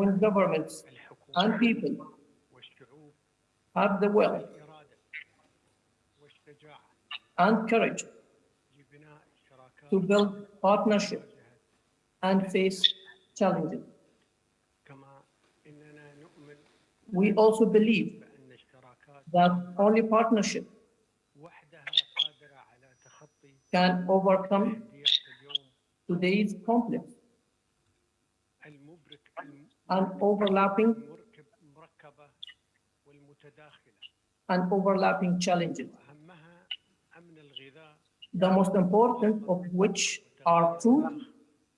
when governments and people have the will and courage to build partnership and face challenges. We also believe that only partnership can overcome today's conflicts and overlapping challenges, the most important of which are food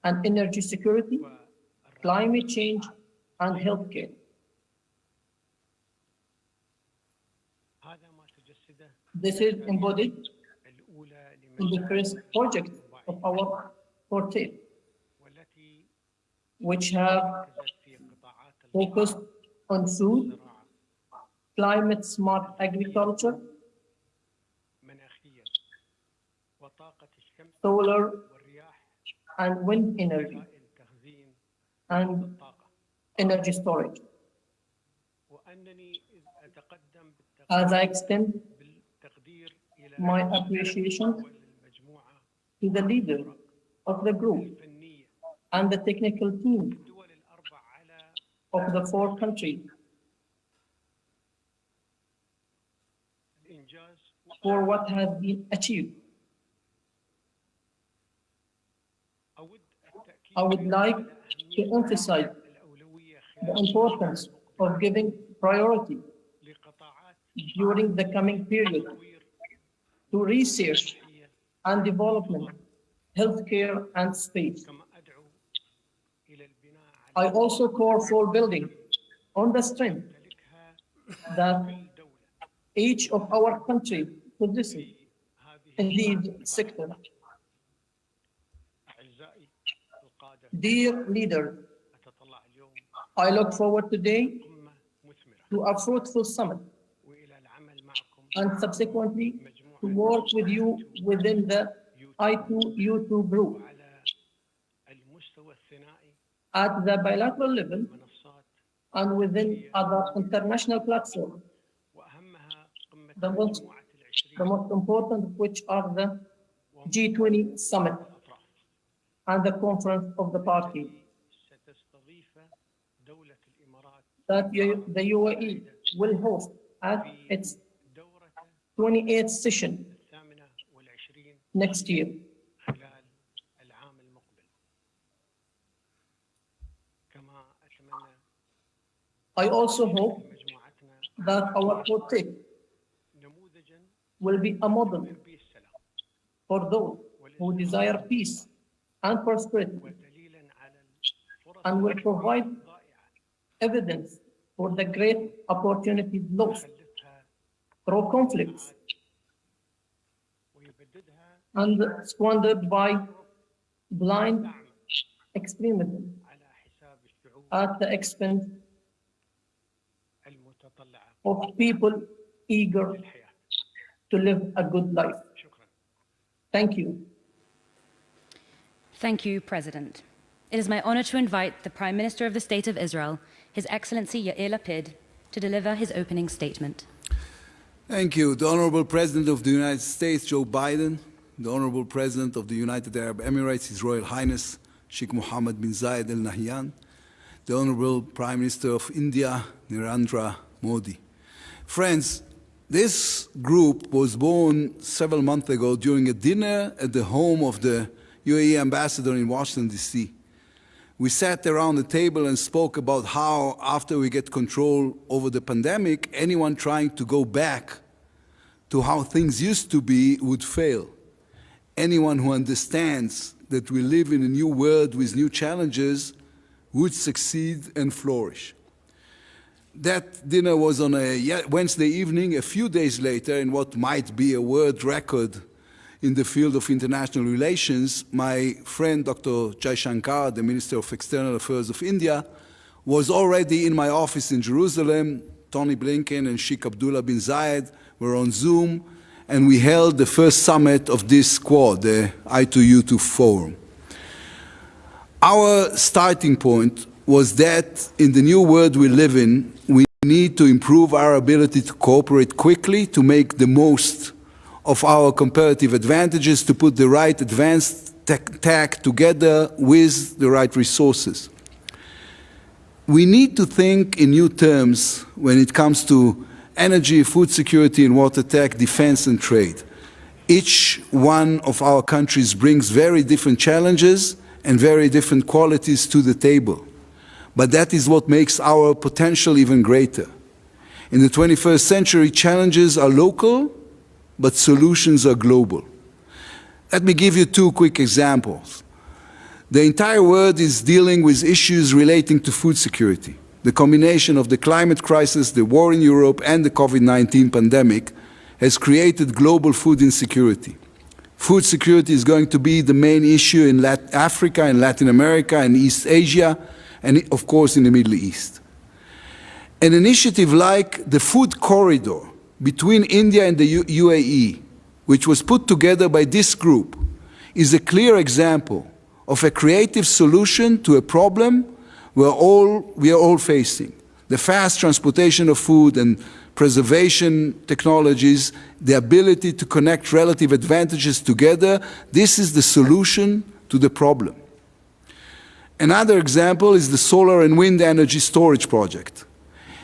and energy security, climate change, and healthcare. This is embodied in the first project of our quartet, which have focused on food, climate-smart agriculture, solar and wind energy, and energy storage. As I extend my appreciation to the leader of the group and the technical team of the 4 countries for what has been achieved. I would like to emphasize the importance of giving priority during the coming period to research and development, healthcare, and space. I also call for building on the strength that each of our countries possesses in these sectors. Dear leader, I look forward today to a fruitful summit and subsequently to work with you within the I2U2 group at the bilateral level and within other international platforms, the most important of which are the G20 summit and the conference of the party that the UAE will host at its 28th session next year. I also hope that our quartet will be a model for those who desire peace and prosperity and will provide evidence for the great opportunities lost through conflicts and squandered by blind extremism at the expense of people eager to live a good life. Thank you. Thank you, President. It is my honor to invite the Prime Minister of the State of Israel, His Excellency Yair Lapid, to deliver his opening statement. Thank you. The Honorable President of the United States, Joe Biden, the Honorable President of the United Arab Emirates, His Royal Highness, Sheikh Mohammed bin Zayed al-Nahyan, the Honorable Prime Minister of India, Narendra Modi. Friends, this group was born several months ago during a dinner at the home of the UAE ambassador in Washington, D.C. We sat around the table and spoke about how, after we get control over the pandemic, anyone trying to go back to how things used to be would fail. Anyone who understands that we live in a new world with new challenges would succeed and flourish. That dinner was on a Wednesday evening. A few days later, in what might be a world record in the field of international relations, my friend Dr. Jai Shankar, the Minister of External Affairs of India, was already in my office in Jerusalem. Tony Blinken and Sheikh Abdullah bin Zayed were on Zoom, and we held the first summit of this Quad, the I2U2 Forum. Our starting point was that in the new world we live in, we need to improve our ability to cooperate quickly, to make the most of our comparative advantages, to put the right advanced tech together with the right resources. We need to think in new terms when it comes to energy, food security, and water tech, defense, and trade. Each one of our countries brings very different challenges and very different qualities to the table. But that is what makes our potential even greater. In the 21st century, challenges are local, but solutions are global. Let me give you two quick examples. The entire world is dealing with issues relating to food security. The combination of the climate crisis, the war in Europe, and the COVID-19 pandemic has created global food insecurity. Food security is going to be the main issue in Africa, and Latin America, and East Asia, and of course in the Middle East. An initiative like the food corridor between India and the UAE, which was put together by this group, is a clear example of a creative solution to a problem we are all facing. The fast transportation of food and preservation technologies, the ability to connect relative advantages together, this is the solution to the problem. Another example is the solar and wind energy storage project.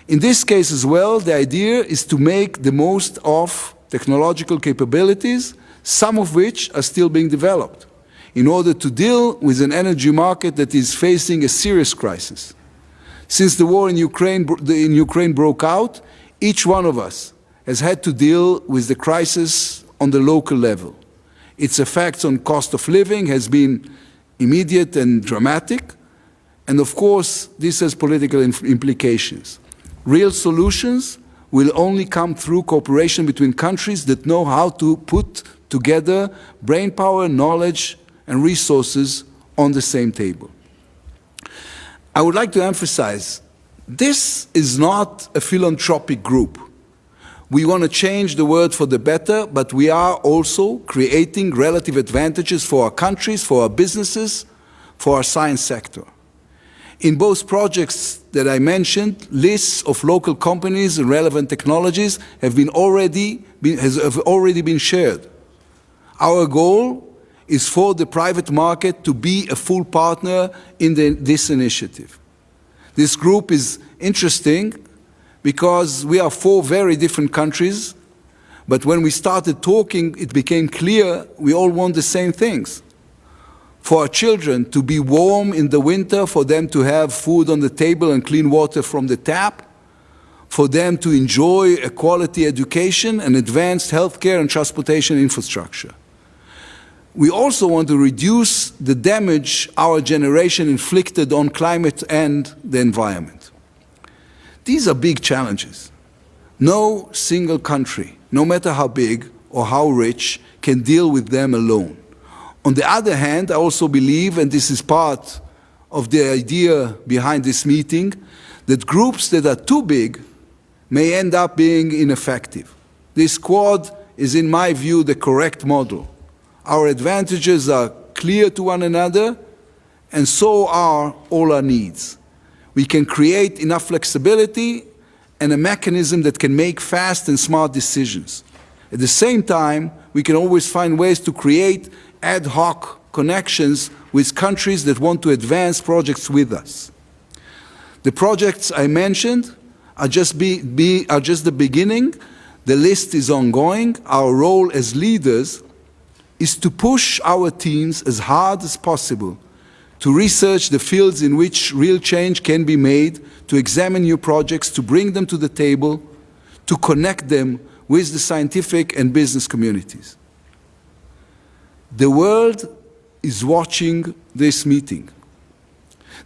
In this case as well, the idea is to make the most of technological capabilities, some of which are still being developed, in order to deal with an energy market that is facing a serious crisis. Since the war in Ukraine broke out, each one of us has had to deal with the crisis on the local level. Its effects on cost of living has been immediate and dramatic, and of course this has political implications. Real solutions will only come through cooperation between countries that know how to put together brainpower, knowledge, and resources on the same table. I would like to emphasize, this is not a philanthropic group. We want to change the world for the better, but we are also creating relative advantages for our countries, for our businesses, for our science sector. In both projects that I mentioned, lists of local companies and relevant technologies have already been shared. Our goal is for the private market to be a full partner in this initiative. This group is interesting because we are 4 very different countries, but when we started talking, it became clear we all want the same things. For our children to be warm in the winter, for them to have food on the table and clean water from the tap, for them to enjoy a quality education and advanced healthcare and transportation infrastructure. We also want to reduce the damage our generation inflicted on climate and the environment. These are big challenges. No single country, no matter how big or how rich, can deal with them alone. On the other hand, I also believe, and this is part of the idea behind this meeting, that groups that are too big may end up being ineffective. This Quad is, in my view, the correct model. Our advantages are clear to one another, and so are all our needs. We can create enough flexibility and a mechanism that can make fast and smart decisions. At the same time, we can always find ways to create ad hoc connections with countries that want to advance projects with us. The projects I mentioned are just the beginning. The list is ongoing. Our role as leaders is to push our teams as hard as possible to research the fields in which real change can be made, to examine new projects, to bring them to the table, to connect them with the scientific and business communities. The world is watching this meeting.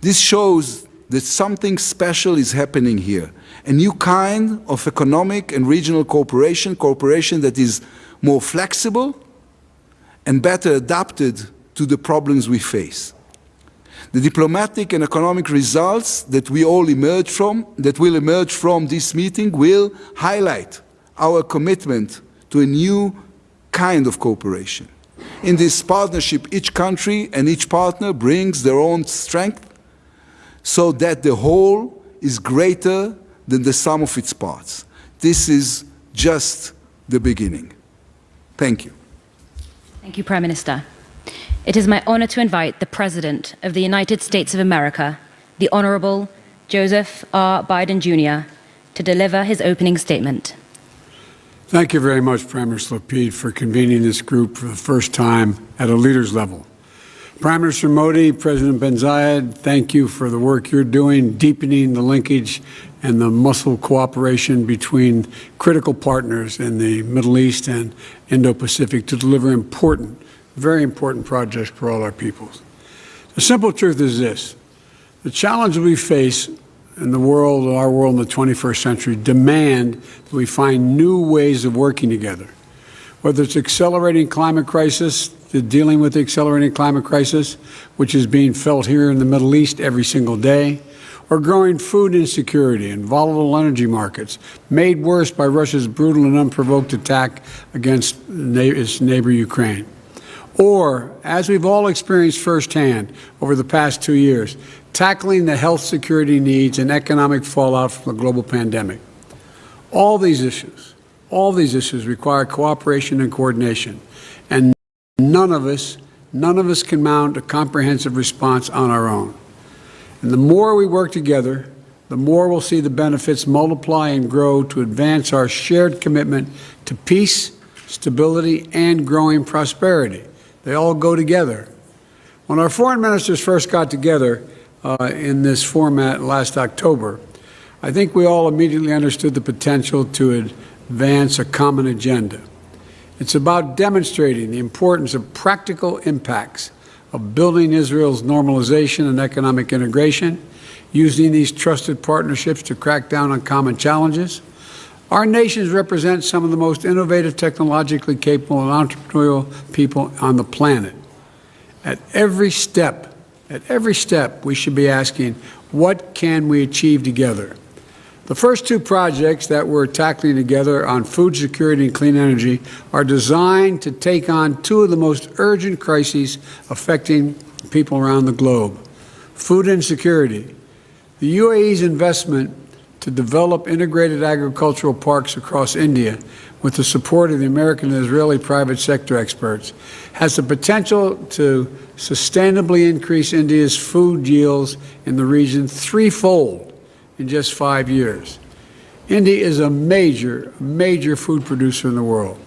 This shows that something special is happening here, a new kind of economic and regional cooperation that is more flexible and better adapted to the problems we face. The diplomatic and economic results that will emerge from this meeting will highlight our commitment to a new kind of cooperation. In this partnership, each country and each partner brings their own strength so that the whole is greater than the sum of its parts. This is just the beginning. Thank you. Thank you, Prime Minister. It is my honor to invite the President of the United States of America, the Honorable Joseph R. Biden, Jr., to deliver his opening statement. Thank you very much, Prime Minister Lapid, for convening this group for the first time at a leaders level. Prime Minister Modi, President Ben Zayed, thank you for the work you're doing, deepening the linkage and the muscle cooperation between critical partners in the Middle East and Indo-Pacific to deliver important, very important projects for all our peoples. The simple truth is this: the challenges we face in the world, our world in the 21st century, demand that we find new ways of working together. Whether it's accelerating climate crisis, dealing with the accelerating climate crisis, which is being felt here in the Middle East every single day, or growing food insecurity and volatile energy markets, made worse by Russia's brutal and unprovoked attack against its neighbor Ukraine. Or, as we've all experienced firsthand over the past 2 years, tackling the health security needs and economic fallout from the global pandemic. All these issues require cooperation and coordination, and none of us can mount a comprehensive response on our own. And the more we work together, the more we'll see the benefits multiply and grow to advance our shared commitment to peace, stability, and growing prosperity. They all go together. When our foreign ministers first got together in this format last October, I think we all immediately understood the potential to advance a common agenda. It's about demonstrating the importance of practical impacts of building Israel's normalization and economic integration, using these trusted partnerships to crack down on common challenges. Our nations represent some of the most innovative, technologically capable, and entrepreneurial people on the planet. At every step, we should be asking, what can we achieve together? The first two projects that we're tackling together on food security and clean energy are designed to take on two of the most urgent crises affecting people around the globe. Food insecurity. The UAE's investment to develop integrated agricultural parks across India with the support of the American and Israeli private sector experts has the potential to sustainably increase India's food yields in the region threefold in just 5 years. India is a major food producer in the world.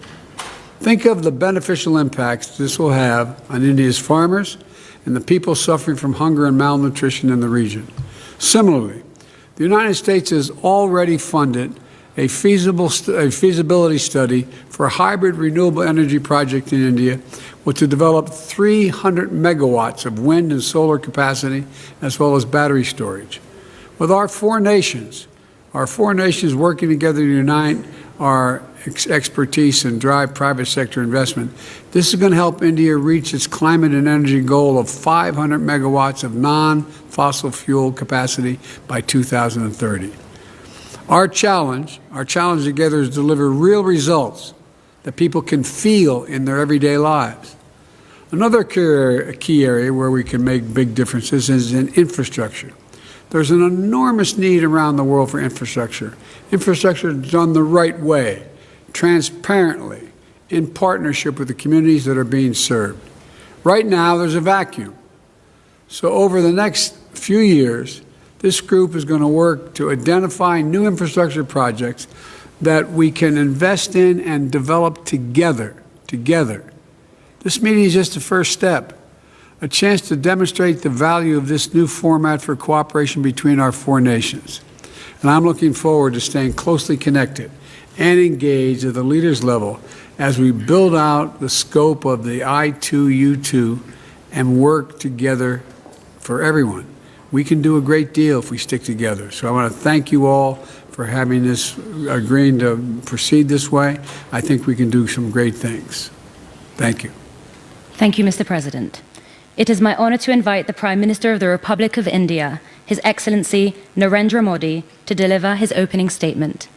Think of the beneficial impacts this will have on India's farmers and the people suffering from hunger and malnutrition in the region. Similarly, the United States has already funded a feasibility study for a hybrid renewable energy project in India, which will develop 300 megawatts of wind and solar capacity, as well as battery storage. With our four nations working together to unite our expertise and drive private sector investment, this is going to help India reach its climate and energy goal of 500 megawatts of non-fossil fuel capacity by 2030. Our challenge together is to deliver real results that people can feel in their everyday lives. Another key area where we can make big differences is in infrastructure. There's an enormous need around the world for infrastructure. Infrastructure done the right way, transparently, in partnership with the communities that are being served. Right now, there's a vacuum. So over the next few years, this group is going to work to identify new infrastructure projects that we can invest in and develop together. This meeting is just the first step, a chance to demonstrate the value of this new format for cooperation between our four nations. And I'm looking forward to staying closely connected and engaged at the leaders level as we build out the scope of the I2U2 and work together for everyone. We can do a great deal if we stick together. So I want to thank you all for having this, agreeing to proceed this way. I think we can do some great things. Thank you. Thank you, Mr. President. It is my honor to invite the Prime Minister of the Republic of India, His Excellency Narendra Modi, to deliver his opening statement.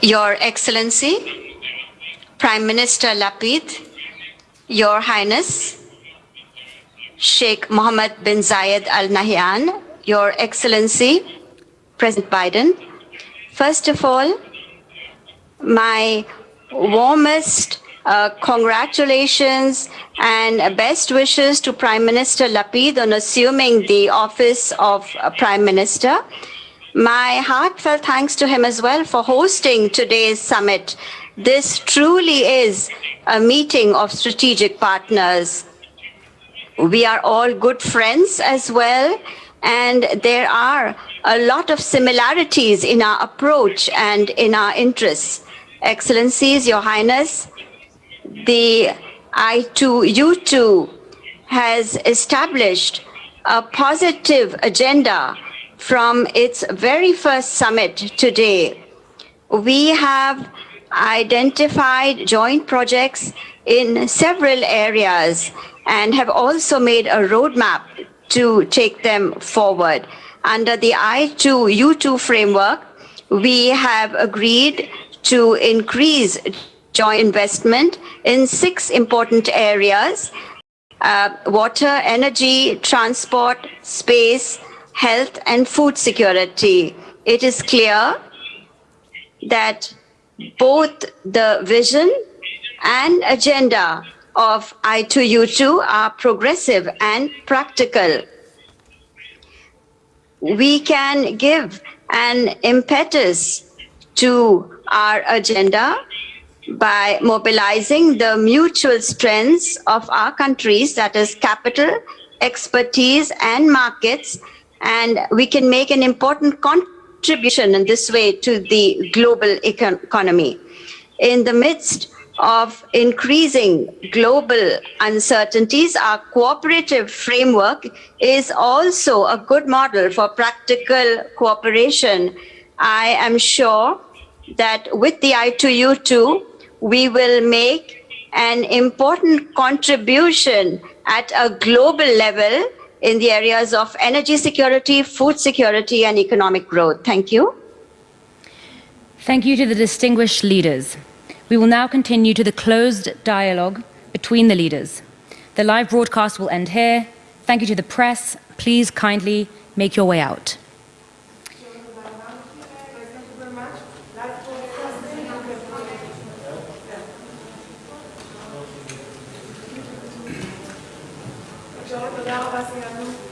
Your Excellency, Prime Minister Lapid, Your Highness, Sheikh Mohammed bin Zayed al-Nahyan, Your Excellency, President Biden. First of all, my warmest congratulations and best wishes to Prime Minister Lapid on assuming the office of Prime Minister. My heartfelt thanks to him as well for hosting today's summit. This truly is a meeting of strategic partners. We are all good friends as well, and there are a lot of similarities in our approach and in our interests. Excellencies, Your Highness, the I2U2 has established a positive agenda from its very first summit today. We have identified joint projects in several areas and have also made a roadmap to take them forward. Under the I2U2 framework, we have agreed to increase joint investment in 6 important areas: water, energy, transport, space, health, and food security. It is clear that both the vision and agenda of I2U2 are progressive and practical. We can give an impetus to our agenda by mobilizing the mutual strengths of our countries, that is capital, expertise, and markets, and we can make an important contribution in this way to the global economy. In the midst of increasing global uncertainties, our cooperative framework is also a good model for practical cooperation. I am sure that with the I2U2, we will make an important contribution at a global level in the areas of energy security, food security, and economic growth. Thank you. Thank you to the distinguished leaders. We will now continue to the closed dialogue between the leaders. The live broadcast will end here. Thank you to the press. Please kindly make your way out. תודה רבה, סיימנו.